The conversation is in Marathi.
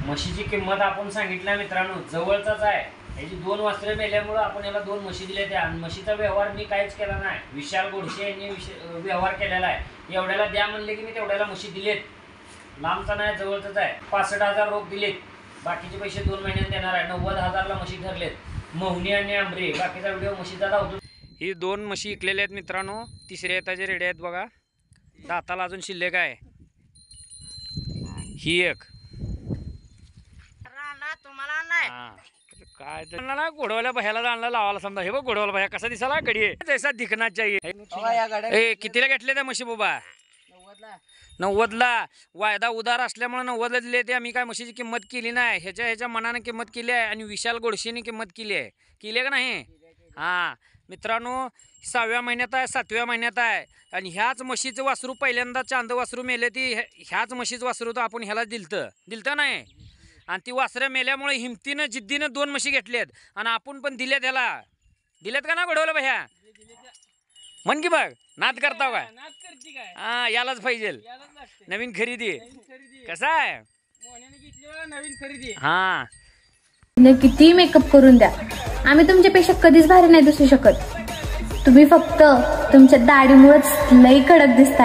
म्हशीची किंमत आपण सांगितल्या मित्रांनो, जवळचाच आहे. याची 2 वासरे मेल्यामुळे आपण याला 2 म्हशी दिल्या त्या. आणि म्हशीचा व्यवहार मी काहीच केला नाही, विशाल गोडसे यांनी व्यवहार केलेला आहे. एवढ्याला द्या म्हणले की मी तेवढ्याला म्हशी दिलेत. लांबचा नाही, जवळचाच आहे. 65,000 रोख दिलेत, बाकीचे पैसे 2 महिन्यात देणार आहे. 90,000ला म्हशी ठरलेत. मोहनी आणि आंबरे, बाकीचा व्हिडिओ म्हशीचा धावतो. ही 2 म्हशी इकलेल्या आहेत मित्रांनो, तिसऱ्या येताचे रेडे आहेत बघा. दाताला अजून शिल्लक आहे. ही एक तुम्हाला नाही काय ना, घोडवाल्या भयाला जाणला लावायला समजा. हे बघ घोडवाला भया कसा दिसाला, गडी जैसा दिखना चाहिए. कितीला घेतले त्या म्हशी बाबा? 90ला. वायदा उदार असल्यामुळे 90ला दिले ते. आम्ही काय म्हशीची किंमत केली नाही, ह्याच्या मनाने किंमत केली आहे. आणि विशाल गोडशेने किंमत केली आहे का नाही? हा मित्रांनो, 6व्या महिन्यात आहे, 7व्या महिन्यात आहे. आणि ह्याच म्हशीचं वासरू पहिल्यांदा चांद वासरू मेले ती. ह्याच म्हशीचं वासरू तर आपण ह्याला दिलतं नाही. आणि ती वासऱ्या मेल्यामुळे हिमतीनं जिद्दीनं 2 म्हशी घेतल्यात. आणि आपण पण दिल्यात ह्याला. दिल्यात का ना घडवलं भैया? म्हण की बघ, नाद करताव काय? हा, यालाच पाहिजे नवीन खरेदी. कसा आहे नवीन खरेदी? हा, किती मेकअप करून द्या, आम्ही तुमच्यापेक्षा कधीच भारी नाही दिसू शकत. तुम्ही फक्त तुमच्या दाढीमुळेच लई कडक दिसता.